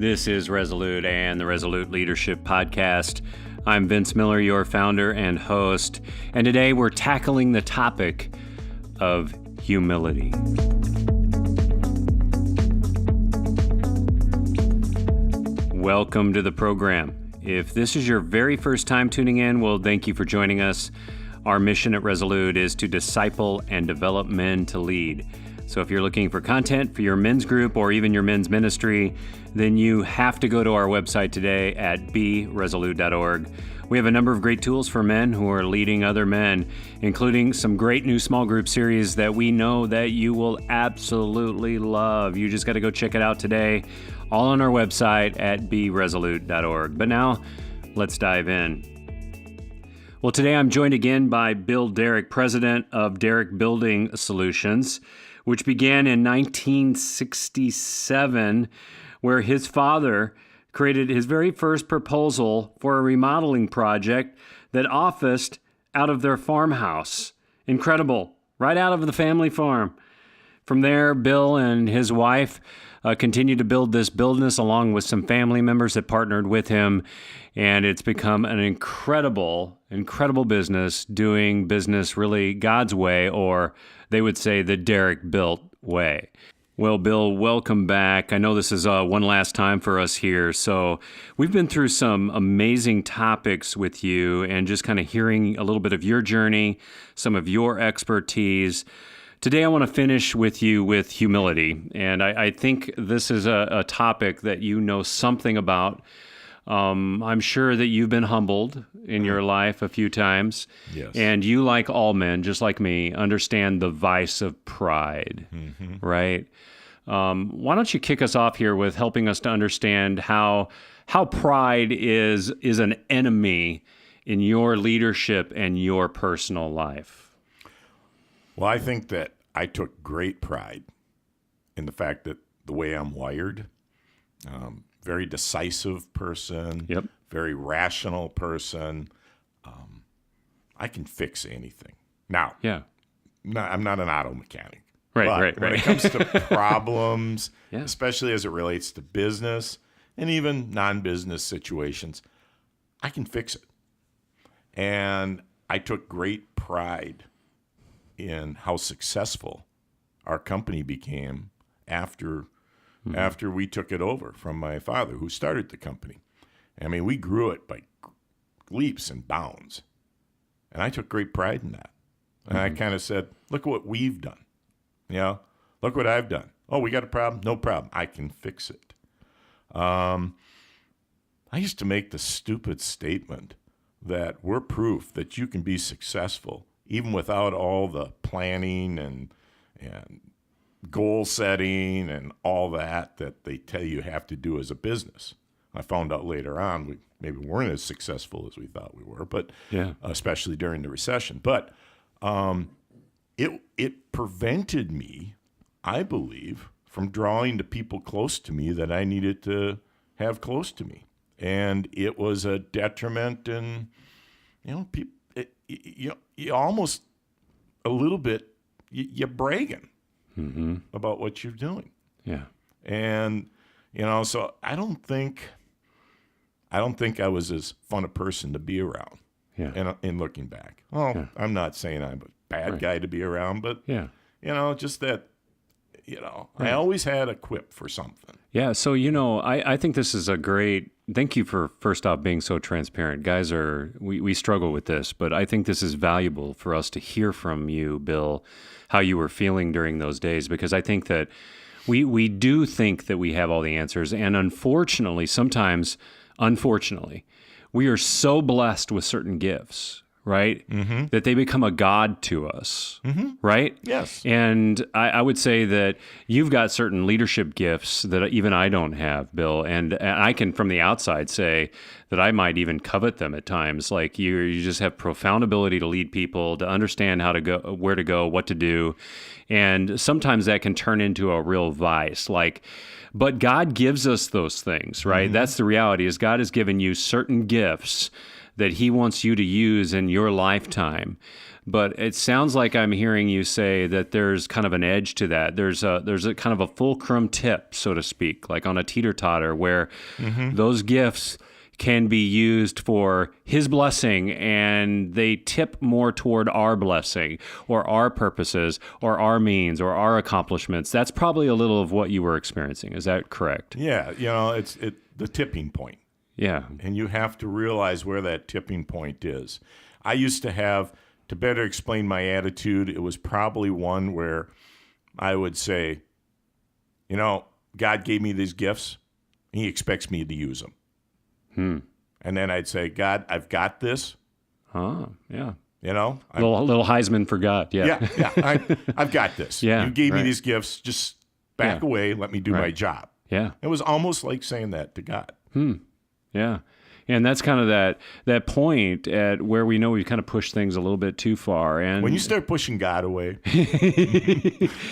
This is Resolute and the Resolute Leadership Podcast. I'm Vince Miller, your founder and host, and today we're tackling the topic of humility. Welcome to the program. If this is your very first time tuning in, well, thank you for joining us. Our mission at Resolute is to disciple and develop men to lead. So if you're looking for content for your men's group or even your men's ministry, then you have to go to our website today at beresolute.org. We have a number of great tools for men who are leading other men, including some great new small group series that we know that you will absolutely love. You just got to go check it out today, all on our website at beresolute.org. But now, let's dive in. Well, today I'm joined again by Bill Derrick, president of Derrick Building Solutions, which began in 1967, where his father created his very first proposal for a remodeling project that officed out of their farmhouse. Incredible, right out of the family farm. From there, Bill and his wife continued to build this business along with some family members that partnered with him, and it's become an incredible business, doing business really God's way, or they would say the Derrick built way. Well, Bill, welcome back. I know this is one last time for us here. So we've been through some amazing topics with you and just kind of hearing a little bit of your journey, some of your expertise. Today, I want to finish with you with humility. And I think this is a topic that you know something about. I'm sure that you've been humbled in your life a few times. Yes. And you, like all men, just like me, understand the vice of pride, right? Why don't you kick us off here with helping us to understand how pride is an enemy in your leadership and your personal life? Well, I think that I took great pride in the fact that the way I'm wired, very decisive person, Yep. very rational person, I can fix anything. Now, Yeah. I'm not an auto mechanic. Right. When it comes to problems, Yeah. especially as it relates to business and even non-business situations, I can fix it. And I took great pride in how successful our company became after we took it over from my father, who started the company. I mean, we grew it by leaps and bounds. And I took great pride in that. And I kind of said, look what we've done. You know, look what I've done. Oh, we got a problem? No problem. I can fix it. I used to make the stupid statement that we're proof that you can be successful even without all the planning and goal setting and all that they tell you have to do as a business. I found out later on we maybe weren't as successful as we thought we were, but Yeah. especially during the recession. But it prevented me, I believe, from drawing the people close to me that I needed to have close to me. And it was a detriment, and you almost a little bit you're bragging about what you're doing. Yeah. And so I don't think I was as fun a person to be around. Yeah. And in looking back, I'm not saying I'm a bad guy to be around, but Yeah. Just that, I always had a quip for something. Yeah, so, I think this is a great, thank you for first off being so transparent. Guys we struggle with this, but I think this is valuable for us to hear from you, Bill, how you were feeling during those days, because I think that we do think that we have all the answers. And unfortunately, we are so blessed with certain gifts, right? That they become a god to us, right? Yes. And I would say that you've got certain leadership gifts that even I don't have, Bill. And I can, from the outside, say that I might even covet them at times. Like you just have profound ability to lead people, to understand how to go, where to go, what to do. And sometimes that can turn into a real vice. But God gives us those things, right? That's the reality, is God has given you certain gifts that he wants you to use in your lifetime. But it sounds like I'm hearing you say that there's kind of an edge to that. There's a kind of a fulcrum tip, so to speak, like on a teeter-totter, where those gifts can be used for his blessing and they tip more toward our blessing or our purposes or our means or our accomplishments. That's probably a little of what you were experiencing. Is that correct? Yeah, it's the tipping point. Yeah. And you have to realize where that tipping point is. I used to have, to better explain my attitude, it was probably one where I would say, God gave me these gifts. He expects me to use them. And then I'd say, God, I've got this. Oh, yeah. Little Heisman for God. Yeah. I've got this. Yeah, you gave me these gifts. Just back away. Let me do my job. Yeah. It was almost like saying that to God. Yeah. And that's kind of that point at where we know we've kind of pushed things a little bit too far. And when you start pushing God away,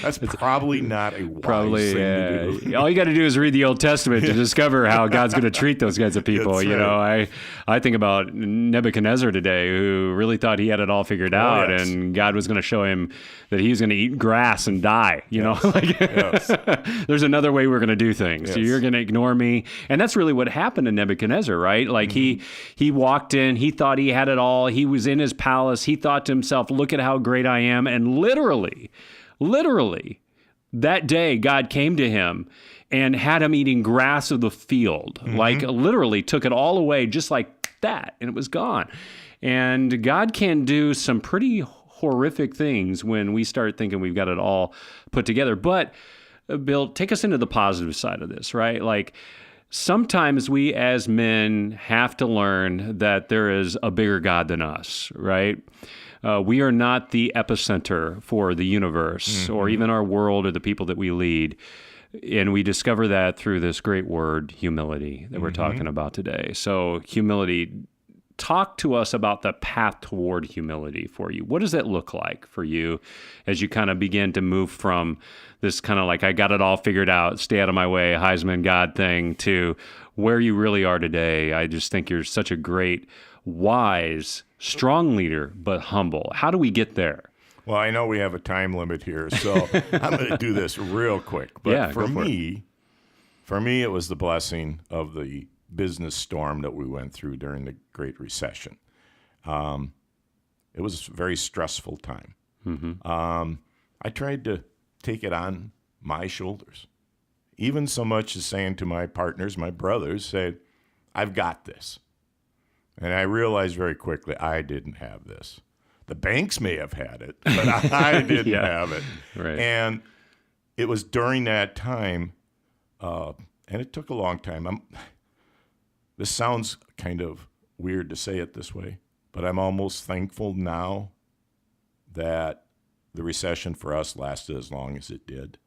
that's probably not a wise thing to do. All you got to do is read the Old Testament to discover how God's going to treat those kinds of people. That's right. I think about Nebuchadnezzar today, who really thought he had it all figured out, yes. and God was going to show him that he was going to eat grass and die. Yes. There's another way we're going to do things. Yes. So you're going to ignore me, and that's really what happened to Nebuchadnezzar, right? Like he walked in, he thought he had it all. He was in his palace. He thought to himself, "Look at how great I am," and literally, that day God came to him and had him eating grass of the field. Like literally took it all away just like that, and it was gone. And God can do some pretty horrific things when we start thinking we've got it all put together. But Bill, take us into the positive side of this, right? Like sometimes we as men have to learn that there is a bigger God than us, right? We are not the epicenter for the universe or even our world or the people that we lead. And we discover that through this great word, humility, that we're talking about today. So humility, talk to us about the path toward humility for you. What does that look like for you as you kind of begin to move from this kind of like, I got it all figured out, stay out of my way, Heisman God thing, to where you really are today? I just think you're such a great, wise, strong leader, but humble. How do we get there? Well, I know we have a time limit here, so I'm going to do this real quick. But for me, it was the blessing of the business storm that we went through during the Great Recession. It was a very stressful time. I tried to take it on my shoulders, even so much as saying to my partners, my brothers, say, I've got this. And I realized very quickly I didn't have this. The banks may have had it, but I didn't have it. Right. And it was during that time, and it took a long time. This sounds kind of weird to say it this way, but I'm almost thankful now that the recession for us lasted as long as it did,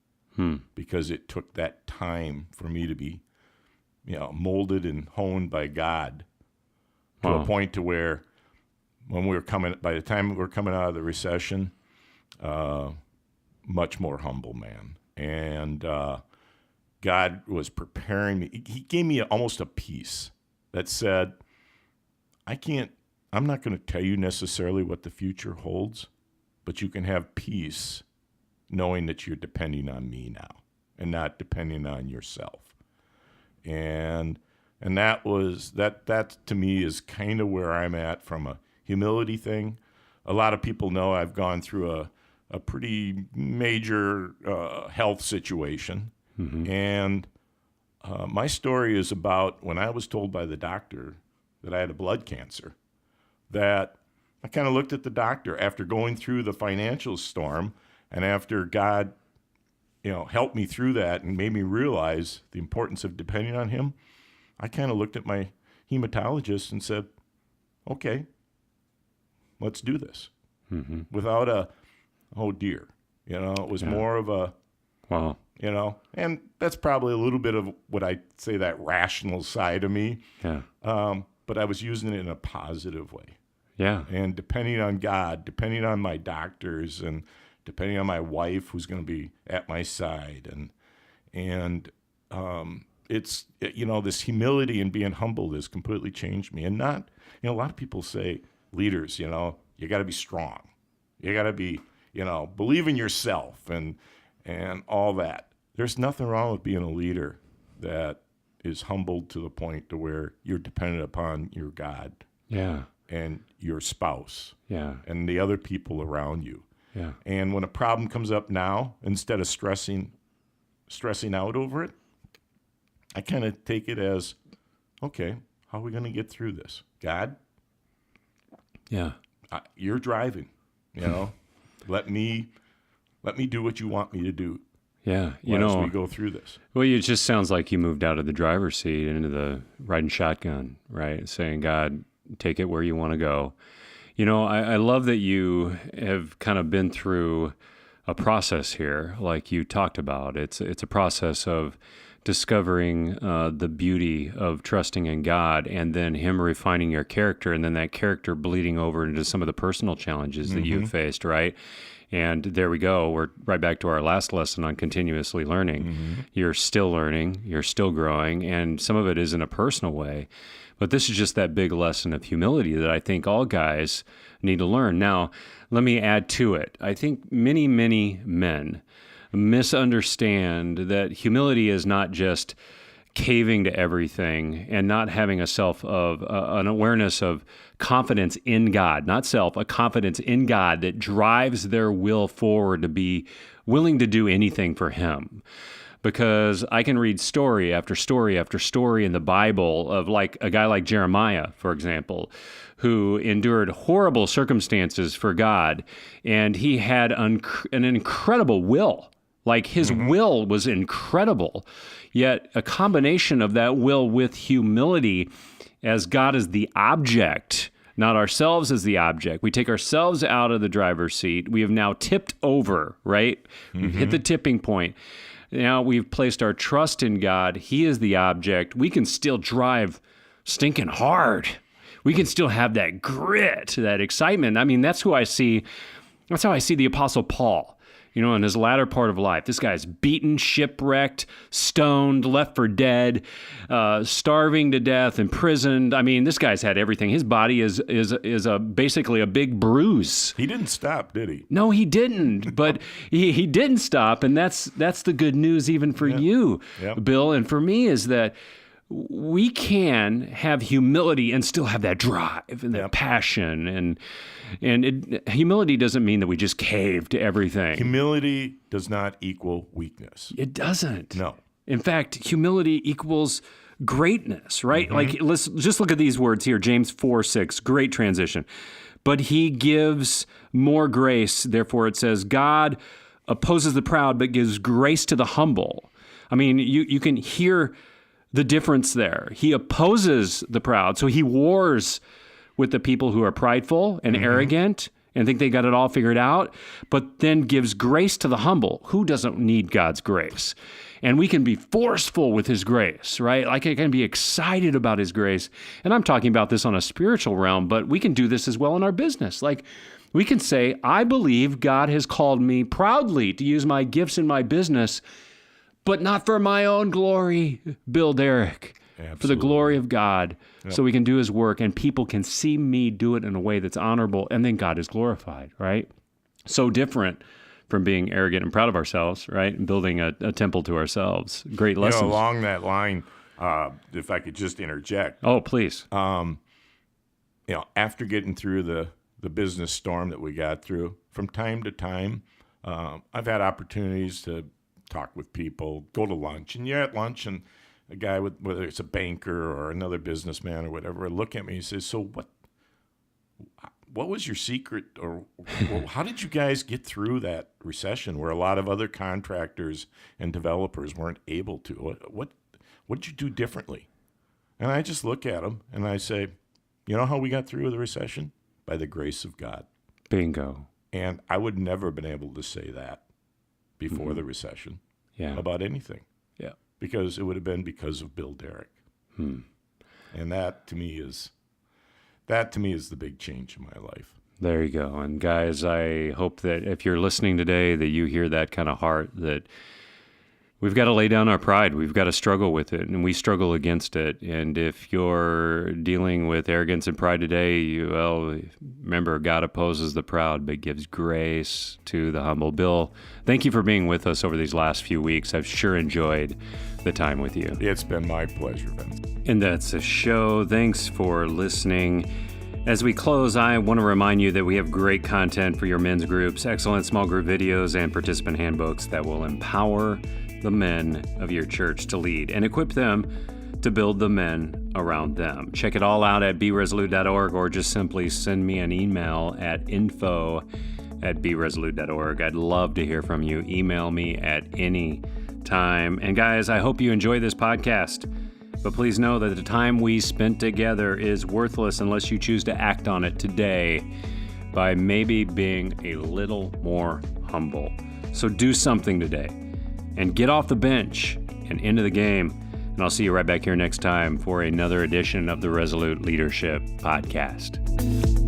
because it took that time for me to be, molded and honed by God to a point to where by the time we were coming out of the recession, much more humble man. And God was preparing me. He gave me almost a peace that said, I'm not going to tell you necessarily what the future holds, but you can have peace knowing that you're depending on me now and not depending on yourself. And that to me is kind of where I'm at from a humility thing. A lot of people know I've gone through a pretty major health situation. And my story is about when I was told by the doctor that I had a blood cancer, that I kind of looked at the doctor after going through the financial storm, and after God, helped me through that and made me realize the importance of depending on him. I kind of looked at my hematologist and said, okay, let's do this. Without oh dear, it was more of a, wow. And that's probably a little bit of what I say that rational side of me. Yeah. But I was using it in a positive way. Yeah. And depending on God, depending on my doctors, and depending on my wife who's going to be at my side. And it's, this humility and being humble has completely changed me. And not A lot of people say, leaders, you got to be strong. You got to be, believe in yourself and all that. There's nothing wrong with being a leader that is humbled to the point to where you're dependent upon your God. Yeah. And your spouse. Yeah. And the other people around you. Yeah. And when a problem comes up now, instead of stressing out over it, I kind of take it as, okay, how are we going to get through this? God? Yeah. You're driving, let me do what you want me to do. Yeah. As we go through this. Well, it just sounds like you moved out of the driver's seat into the riding shotgun, right? Saying, God, take it where you want to go. I love that you have kind of been through a process here, like you talked about. It's a process of discovering the beauty of trusting in God, and then Him refining your character, and then that character bleeding over into some of the personal challenges that you've faced, right? And there we go. We're right back to our last lesson on continuously learning. You're still learning, you're still growing, and some of it is in a personal way. But this is just that big lesson of humility that I think all guys need to learn. Now, let me add to it. I think many, many men misunderstand that humility is not just caving to everything and not having an awareness of confidence in God, not self, a confidence in God that drives their will forward to be willing to do anything for Him. Because I can read story after story after story in the Bible of like a guy like Jeremiah, for example, who endured horrible circumstances for God, and he had an incredible will. Like his will was incredible, yet a combination of that will with humility as God is the object, not ourselves as the object. We take ourselves out of the driver's seat. We have now tipped over, right? We've hit the tipping point. Now we've placed our trust in God. He is the object. We can still drive stinking hard. We can still have that grit, that excitement. I mean, that's how I see the Apostle Paul. In his latter part of life, this guy's beaten, shipwrecked, stoned, left for dead, starving to death, imprisoned. I mean, this guy's had everything. His body is basically a big bruise. He didn't stop, did he? No, he didn't. But he didn't stop, and that's the good news even for you, Bill, and for me is that we can have humility and still have that drive and that passion. Humility doesn't mean that we just cave to everything. Humility does not equal weakness. It doesn't. No. In fact, humility equals greatness, right? Like, let's just look at these words here. James 4:6, great transition. But He gives more grace. Therefore, it says, God opposes the proud, but gives grace to the humble. I mean, you can hear the difference there. He opposes the proud, so He wars with the people who are prideful and arrogant and think they got it all figured out, but then gives grace to the humble. Who doesn't need God's grace? And we can be forceful with His grace, right? Like I can be excited about His grace. And I'm talking about this on a spiritual realm, but we can do this as well in our business. Like we can say, I believe God has called me proudly to use my gifts in my business, but not for my own glory, Bill Derrick, for the glory of God, so we can do His work and people can see me do it in a way that's honorable, and then God is glorified, right? So different from being arrogant and proud of ourselves, right? And building a temple to ourselves. Great lessons. Along that line, if I could just interject. Oh, please. After getting through the business storm that we got through, from time to time, I've had opportunities to talk with people, go to lunch, and you're at lunch, and a guy whether it's a banker or another businessman or whatever, look at me and says, "So what was your secret, or how did you guys get through that recession where a lot of other contractors and developers weren't able to? What did you do differently?" And I just look at them and I say, "You know how we got through the recession? By the grace of God." Bingo. And I would never have been able to say that before the recession about anything. Yeah. Because it would have been because of Bill Derrick. And that to me is the big change in my life. There you go. And guys, I hope that if you're listening today that you hear that kind of heart, that we've got to lay down our pride. We've got to struggle with it, and we struggle against it. And if you're dealing with arrogance and pride today, remember, God opposes the proud, but gives grace to the humble. Bill, thank you for being with us over these last few weeks. I've sure enjoyed the time with you. It's been my pleasure, Vince. And that's the show. Thanks for listening. As we close, I want to remind you that we have great content for your men's groups, excellent small group videos, and participant handbooks that will empower the men of your church to lead and equip them to build the men around them. Check it all out at beresolute.org, or just simply send me an email at info@beresolute.org. I'd love to hear from you. Email me at any time. And guys, I hope you enjoy this podcast. But please know that the time we spent together is worthless unless you choose to act on it today by maybe being a little more humble. So do something today and get off the bench and into the game. And I'll see you right back here next time for another edition of the Resolute Leadership Podcast.